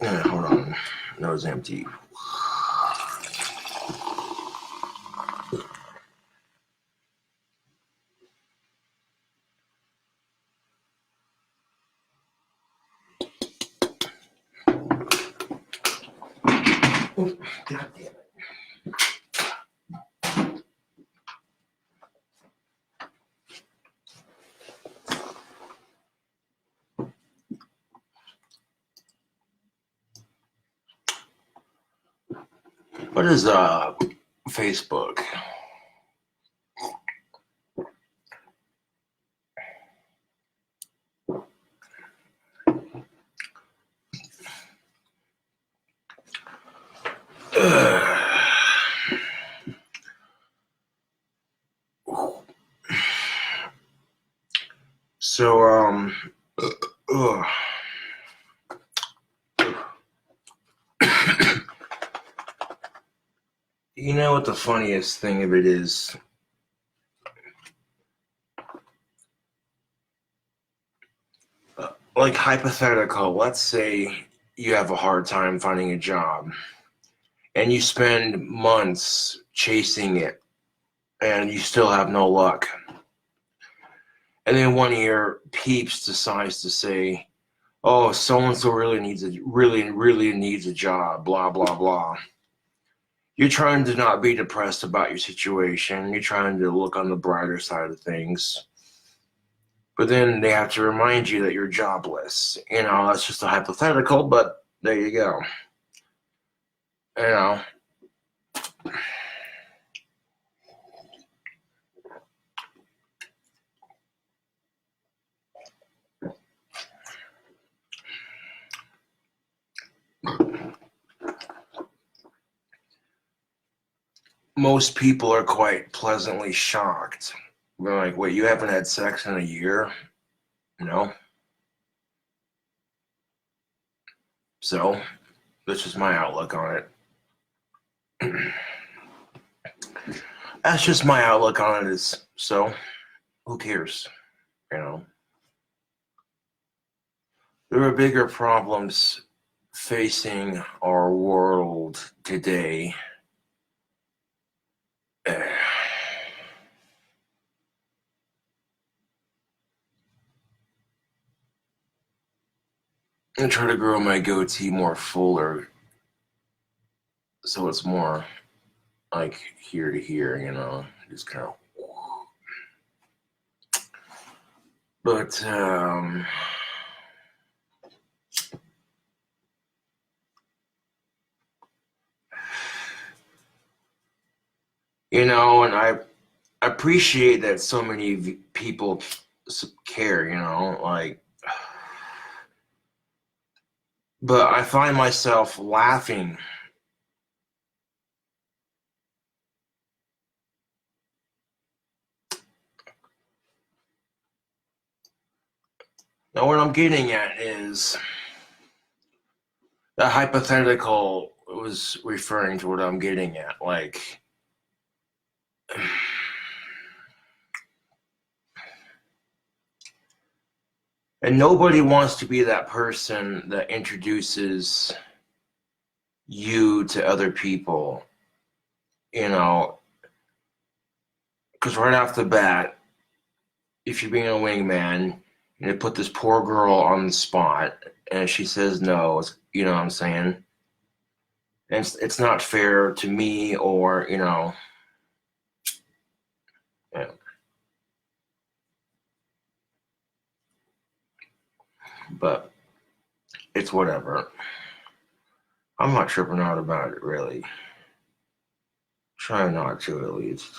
Hold on. Nose empty. Oh, God damn it. What is Facebook? So you know what the funniest thing of it is? Like hypothetical, let's say you have a hard time finding a job and you spend months chasing it and you still have no luck. And then one of your peeps decides to say, oh, so-and-so really needs a job, blah, blah, blah. You're trying to not be depressed about your situation. You're trying to look on the brighter side of things. But then they have to remind you that you're jobless. You know, that's just a hypothetical, but there you go. You know. Most people are quite pleasantly shocked. They're like, wait, you haven't had sex in a year? No. So, that's just my outlook on it. That's just my outlook on it is, so, who cares? You know? There are bigger problems facing our world today. I try to grow my goatee more fuller so it's more like here to here, you know, just kind of. But you know, and I appreciate that so many people care, you know, like. But I find myself laughing. Now, what I'm getting at is the hypothetical was referring to what I'm getting at. Like, and nobody wants to be that person that introduces you to other people, you know, because right off the bat, if you're being a wingman, and you put this poor girl on the spot, and she says no, you know what I'm saying? And it's not fair to me or, you know, yeah. But it's whatever. I'm not tripping out about it, really. Try not to, at least.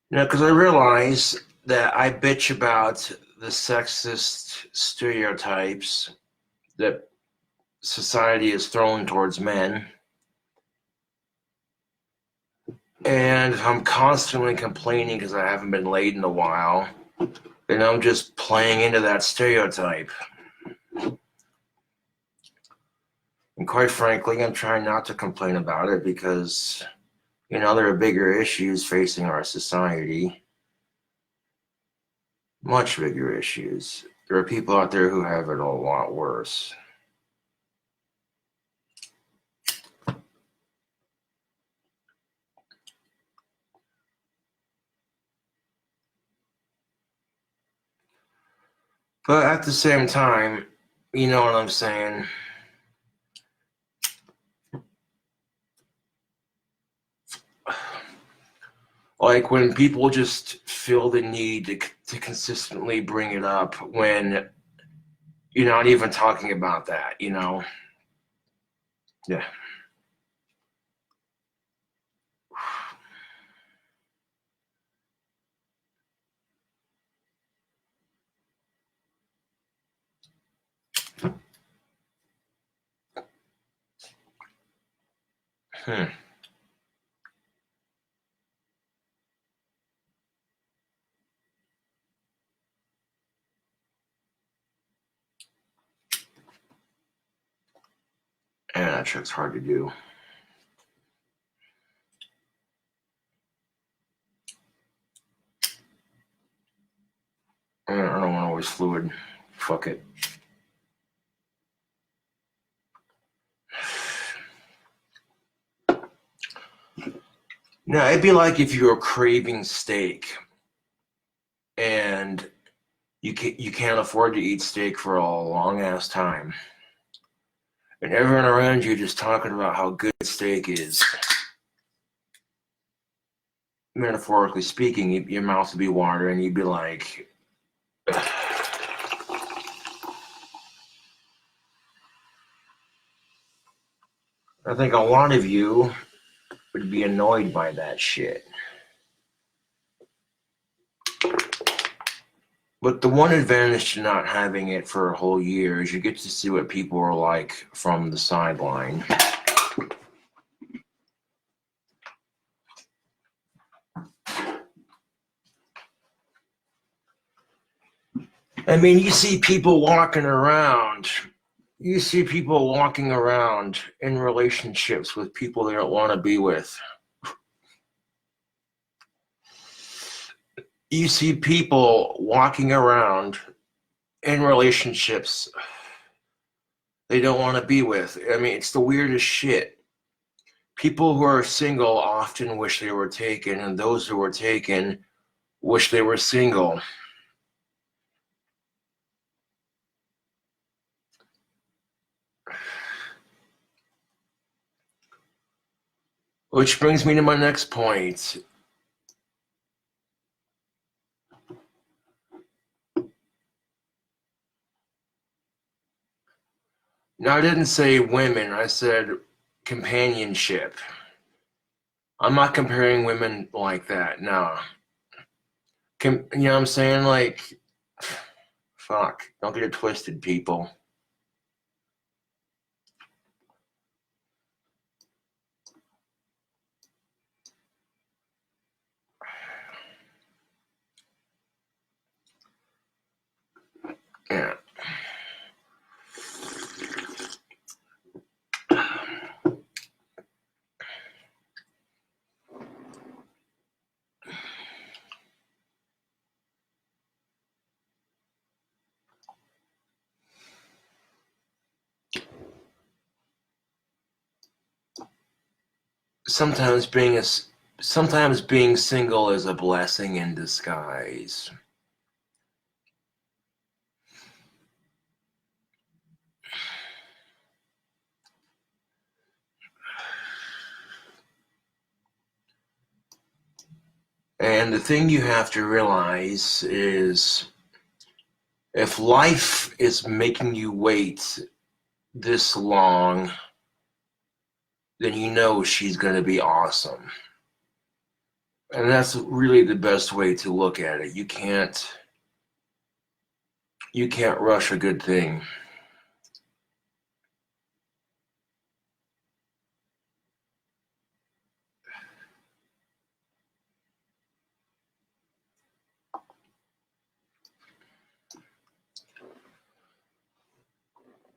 You know, because I realize that I bitch about the sexist stereotypes that society is thrown towards men. And I'm constantly complaining because I haven't been laid in a while. And I'm just playing into that stereotype. And quite frankly, I'm trying not to complain about it because, you know, there are bigger issues facing our society. Much bigger issues. There are people out there who have it a lot worse. But at the same time, you know what I'm saying? Like when people just feel the need to consistently bring it up when you're not even talking about that, you know? Yeah. Hmm. And that trick's hard to do. I don't want always fluid. Fuck it. Now, it'd be like if you were craving steak and you can't afford to eat steak for a long ass time. And everyone around you just talking about how good steak is. Metaphorically speaking, your mouth would be watering. You'd be like, ugh. I think a lot of you would be annoyed by that shit. But the one advantage to not having it for a whole year is you get to see what people are like from the sideline. I mean, you see people walking around. You see people walking around in relationships with people they don't want to be with. You see people walking around in relationships they don't want to be with. I mean, it's the weirdest shit. People who are single often wish they were taken, and those who were taken wish they were single. Which brings me to my next point. Now, I didn't say women, I said companionship. I'm not comparing women like that, no. You know what I'm saying? Like, fuck, don't get it twisted, people. Yeah. Sometimes being single is a blessing in disguise. And the thing you have to realize is if life is making you wait this long, then you know she's going to be awesome. And that's really the best way to look at it. You can't rush a good thing.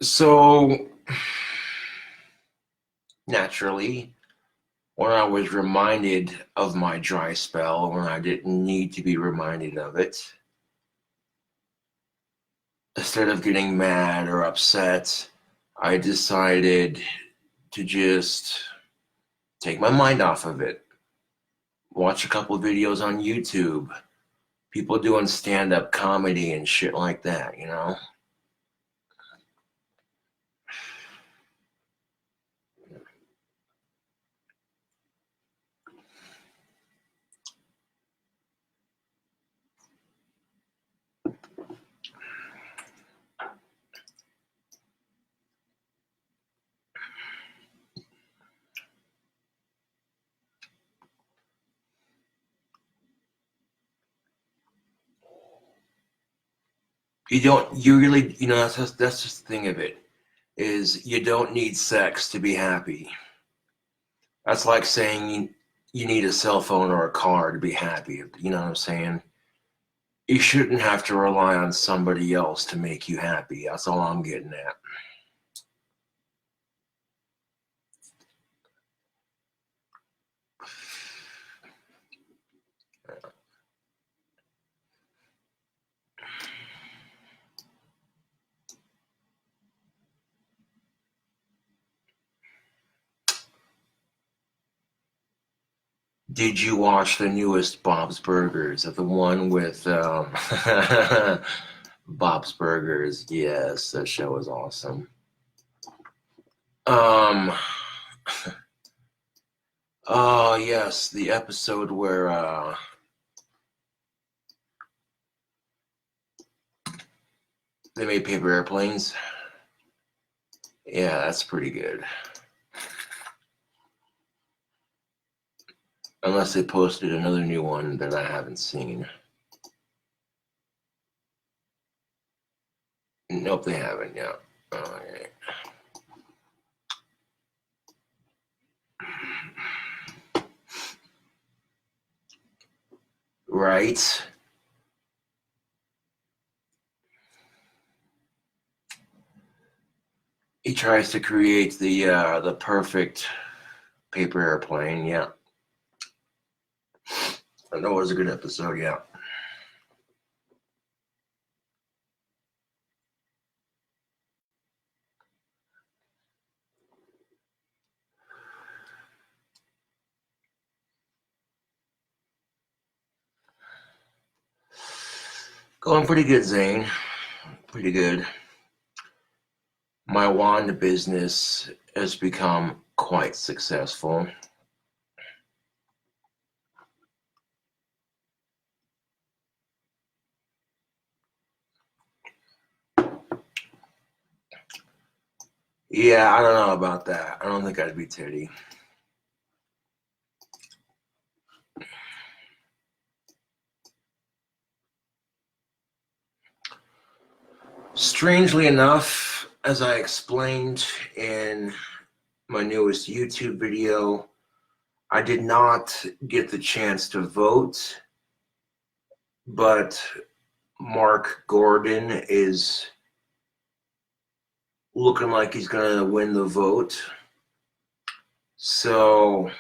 So, naturally, when I was reminded of my dry spell, when I didn't need to be reminded of it, instead of getting mad or upset, I decided to just take my mind off of it. Watch a couple of videos on YouTube, people doing stand-up comedy and shit like that, you know? You really, that's just the thing of it, is you don't need sex to be happy. That's like saying you need a cell phone or a car to be happy. You know what I'm saying? You shouldn't have to rely on somebody else to make you happy. That's all I'm getting at. Did you watch the newest Bob's Burgers? The one with Bob's Burgers? Yes, that show was awesome. Um, oh yes, the episode where they made paper airplanes. Yeah, that's pretty good. Unless they posted another new one that I haven't seen. Nope, they haven't yet. All right. Right. He tries to create the perfect paper airplane. Yeah, that was a good episode. Yeah. Going pretty good, Zane. Pretty good. My wand business has become quite successful. Yeah, I don't know about that. I don't think I'd be Teddy. Strangely enough, as I explained in my newest YouTube video, I did not get the chance to vote, but Mark Gordon is looking like he's going to win the vote. So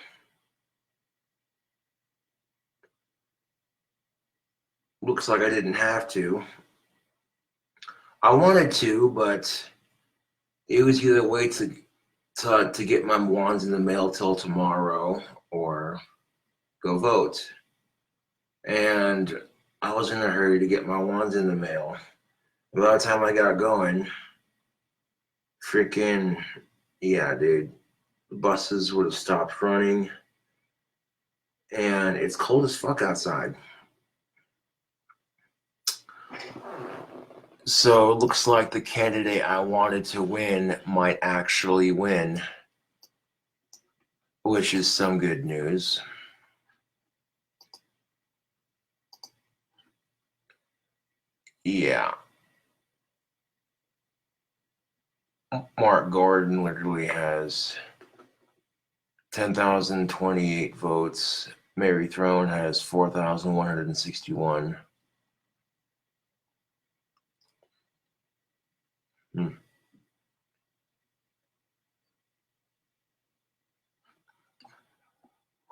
looks like I didn't have to. I wanted to, but it was either wait to get my wands in the mail till tomorrow or go vote. And I was in a hurry to get my wands in the mail. By the time I got going, freaking, yeah, dude, the buses would have stopped running. And it's cold as fuck outside. So it looks like the candidate I wanted to win might actually win, which is some good news. Yeah. Mark Gordon literally has 10,028 votes. Mary Throne has 4,161.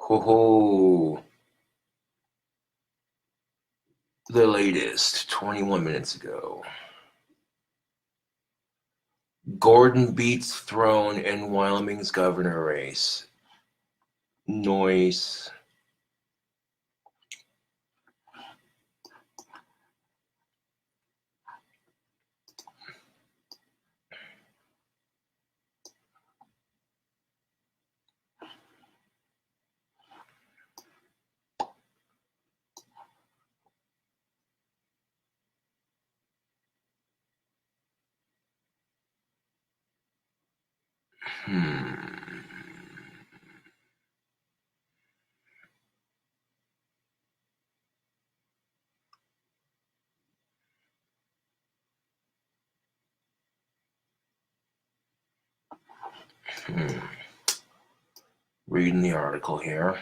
Ho ho. The latest, 21 minutes ago. Gordon beats throne in Wyoming's governor race. Noise. Reading the article here.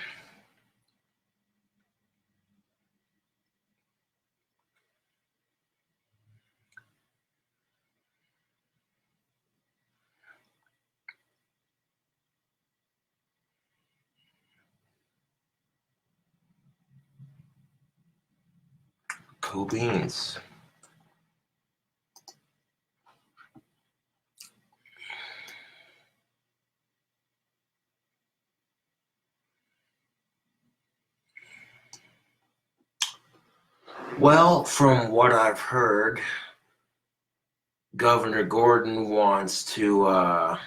Cool beans. Well, from what I've heard, Governor Gordon wants to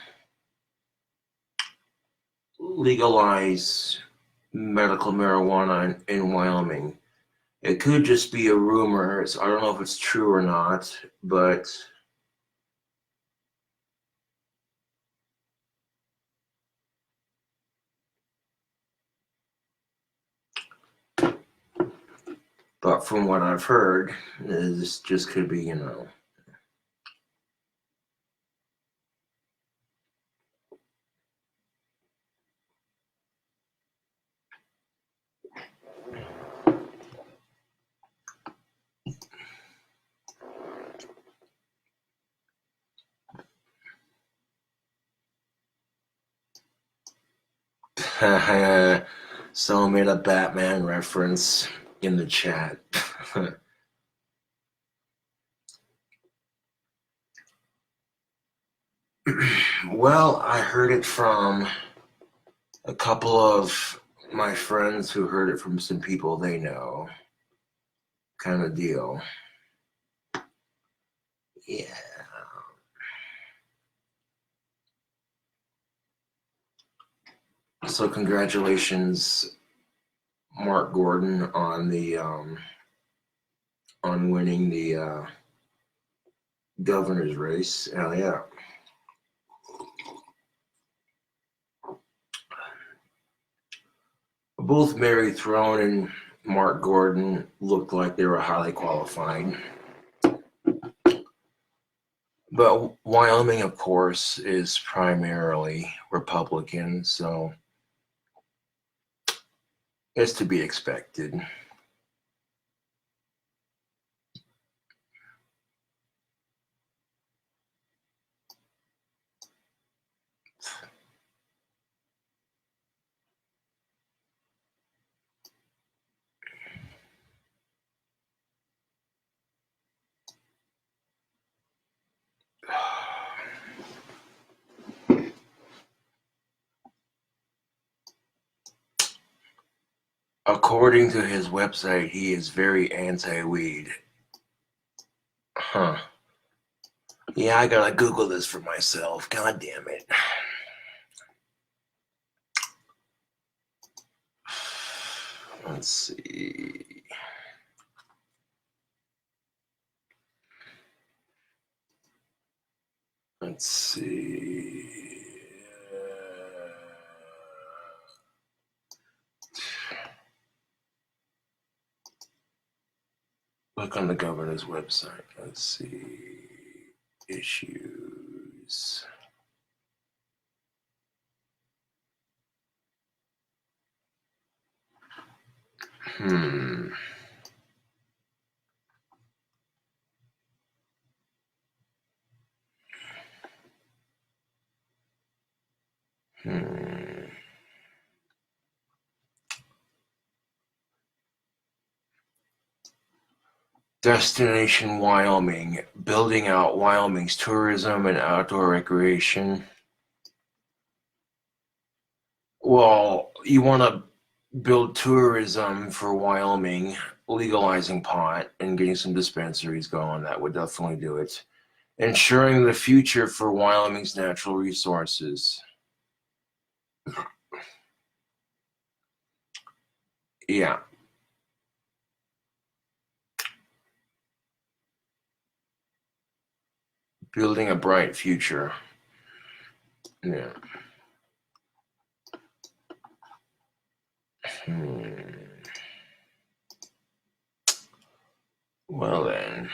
legalize medical marijuana in Wyoming. It could just be a rumor. I don't know if it's true or not, but from what I've heard, this just could be, someone made a Batman reference in the chat. Well, I heard it from a couple of my friends who heard it from some people they know, kind of deal. Yeah. So congratulations, Mark Gordon, on the on winning the governor's race. Hell yeah. Both Mary Throne and Mark Gordon looked like they were highly qualified. But Wyoming, of course, is primarily Republican, so it's to be expected. According to his website, he is very anti-weed. Huh. Yeah, I gotta Google this for myself. God damn it. Let's see. Let's see. Look on the governor's website. Let's see. Issues. Hmm. Destination Wyoming, building out Wyoming's tourism and outdoor recreation. Well, you want to build tourism for Wyoming, legalizing pot and getting some dispensaries going. That would definitely do it. Ensuring the future for Wyoming's natural resources. Yeah. Building a bright future. Yeah. Well then.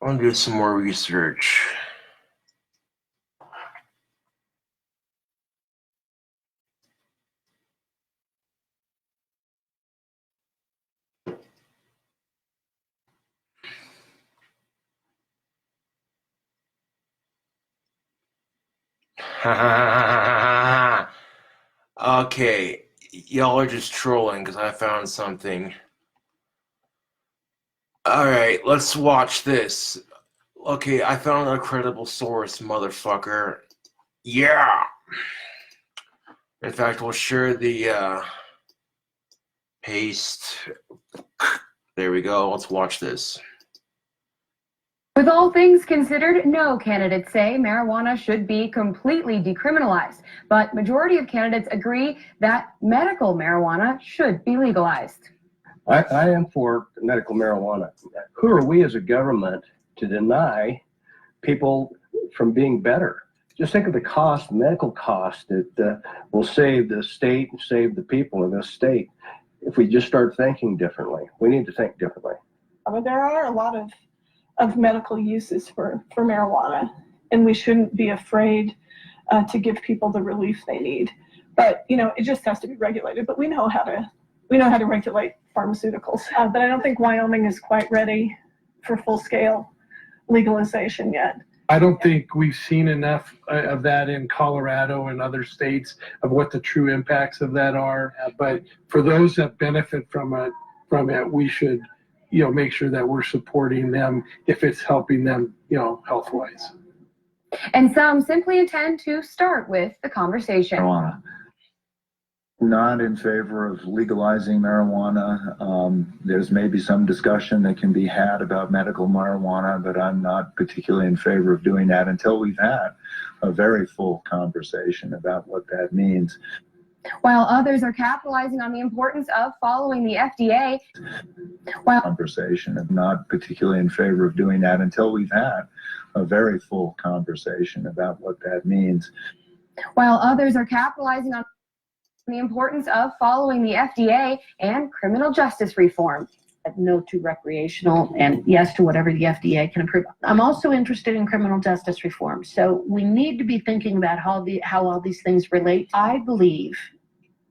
I'll do some more research. Okay, y'all are just trolling because I found something. Alright, let's watch this. Okay, I found a credible source, motherfucker. Yeah! In fact, we'll share the paste. There we go. Let's watch this. With all things considered, no candidates say marijuana should be completely decriminalized, but majority of candidates agree that medical marijuana should be legalized. I am for medical marijuana. Who are we as a government to deny people from being better? Just think of the cost, medical cost that will save the state and save the people of this state if we just start thinking differently. We need to think differently. There are a lot of medical uses for marijuana, and we shouldn't be afraid to give people the relief they need. But it just has to be regulated. But we know how to regulate pharmaceuticals. But I don't think Wyoming is quite ready for full-scale legalization yet. I don't think we've seen enough of that in Colorado and other states of what the true impacts of that are. But for those that benefit from it, we should, make sure that we're supporting them if it's helping them, health-wise. And some simply intend to start with the conversation. Marijuana. Not in favor of legalizing marijuana. There's maybe some discussion that can be had about medical marijuana, but I'm not particularly in favor of doing that until we've had a very full conversation about what that means. While others are capitalizing on the importance of following the FDA. Conversation. I'm not particularly in favor of doing that until we've had a very full conversation about what that means. While others are capitalizing on the importance of following the FDA and criminal justice reform. No to recreational and yes to whatever the FDA can approve. I'm also interested in criminal justice reform. So we need to be thinking about how all these things relate. I believe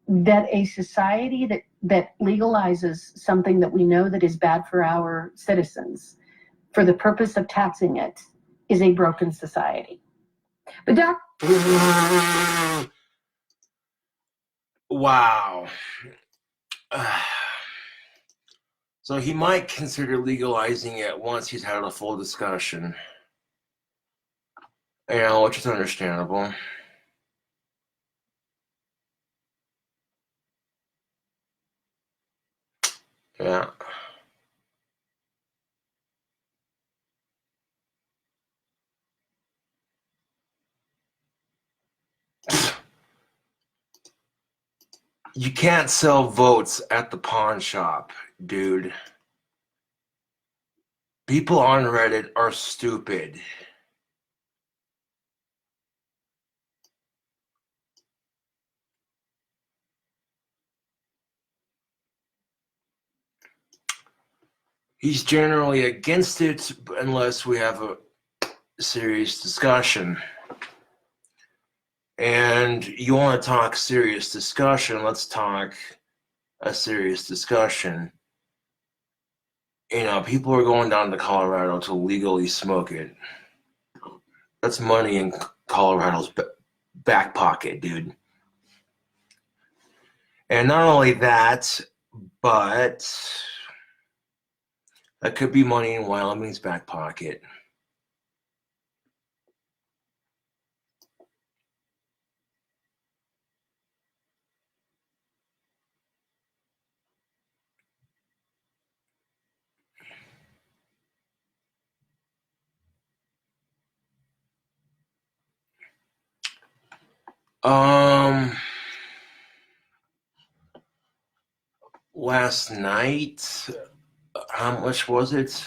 that a society that legalizes something that we know that is bad for our citizens for the purpose of taxing it is a broken society. But Wow. So he might consider legalizing it once he's had a full discussion. Which is understandable. Yeah. You can't sell votes at the pawn shop, dude. People on Reddit are stupid. He's generally against it unless we have a serious discussion. And you want to talk serious discussion, let's talk a serious discussion. You know, people are going down to Colorado to legally smoke it. That's money in Colorado's back pocket, dude. And not only that, but that could be money in Wyoming's back pocket. Last night, how much was it?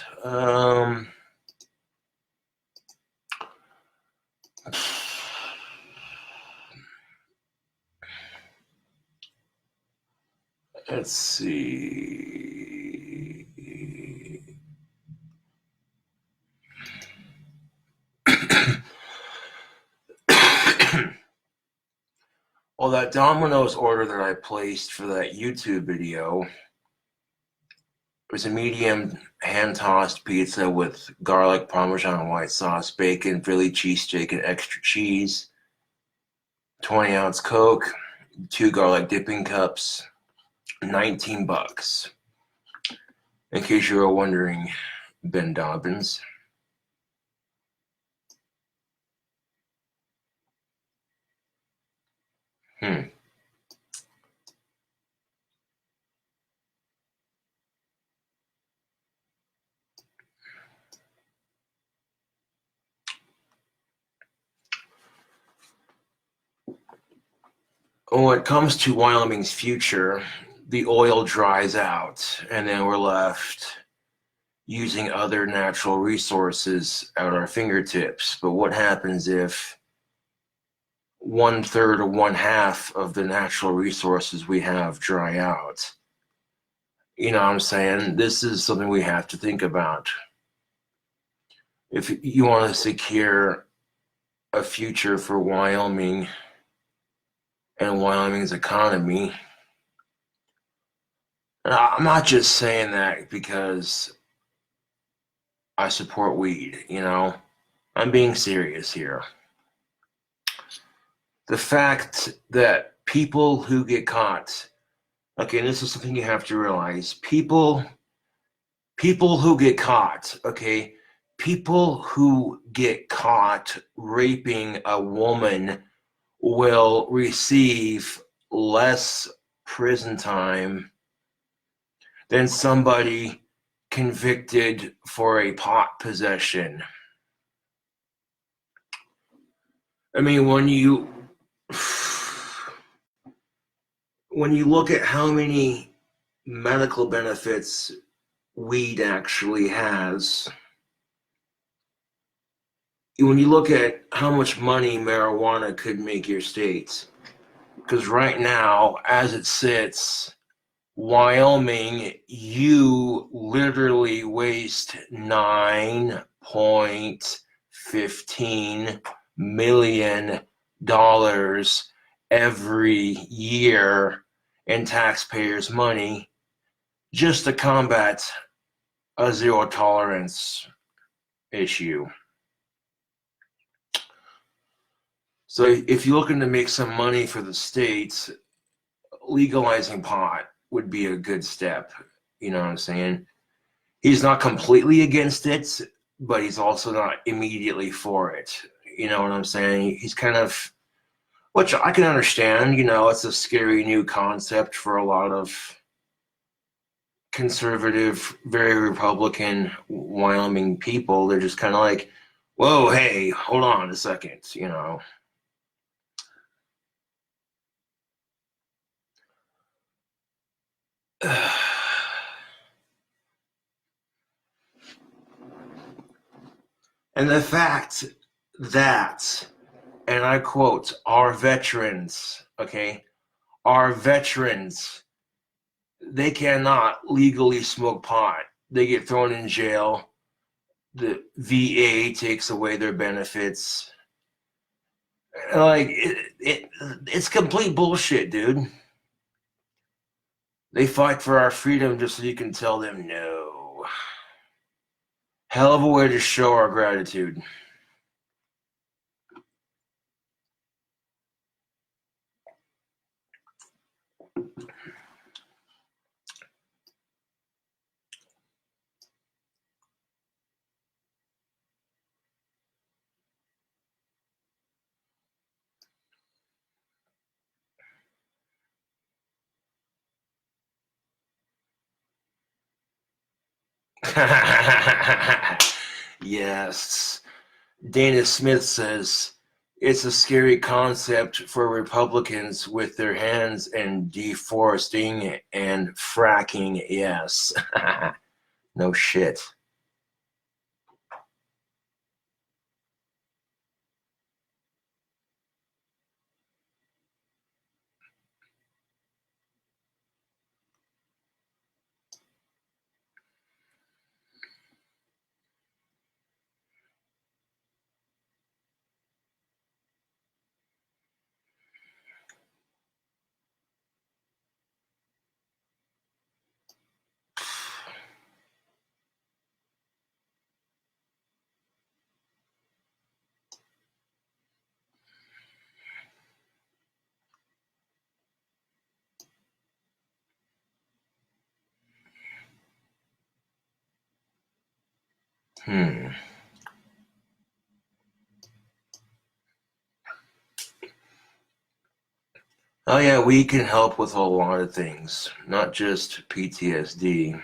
Let's see. Well, that Domino's order that I placed for that YouTube video was a medium hand-tossed pizza with garlic, Parmesan white sauce, bacon, Philly cheesesteak, and extra cheese, 20-ounce Coke, 2 garlic dipping cups, $19. In case you were wondering, Ben Dobbins. When it comes to Wyoming's future, the oil dries out, and then we're left using other natural resources at our fingertips. But what happens if 1/3 or 1/2 of the natural resources we have dry out? You know what I'm saying? This is something we have to think about. If you want to secure a future for Wyoming and Wyoming's economy, and I'm not just saying that because I support weed, you know? I'm being serious here. The fact that people who get caught, okay, and this is something you have to realize, people who get caught, okay, people who get caught raping a woman will receive less prison time than somebody convicted for a pot possession. I mean, when you look at how many medical benefits weed actually has, when you look at how much money marijuana could make your state, because right now, as it sits, Wyoming, you literally waste $9.15 million every year in taxpayers' money just to combat a zero tolerance issue. So if you're looking to make some money for the states, legalizing pot would be a good step. You know what I'm saying? He's not completely against it, but he's also not immediately for it. You know what I'm saying? He's kind of, which I can understand, you know, it's a scary new concept for a lot of conservative, very Republican Wyoming people. They're just kind of like, whoa, hey, hold on a second, you know. And the fact that, and I quote, our veterans, okay, our veterans, they cannot legally smoke pot. They get thrown in jail. The VA takes away their benefits. Like, it's complete bullshit, dude. They fight for our freedom just so you can tell them no. Hell of a way to show our gratitude. Yes. Dana Smith says, it's a scary concept for Republicans with their hands in deforesting and fracking. Yes. No shit. Oh yeah, we can help with a lot of things, not just PTSD.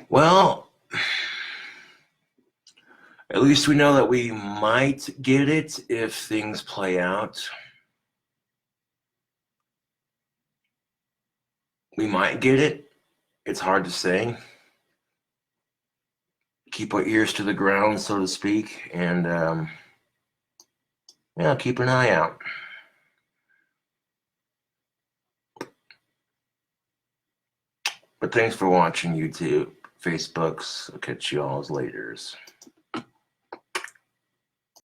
Well, at least we know that we might get it if things play out. We might get it. It's hard to say. Keep our ears to the ground, so to speak, and yeah, keep an eye out. But thanks for watching YouTube, Facebooks. I'll catch you all laters.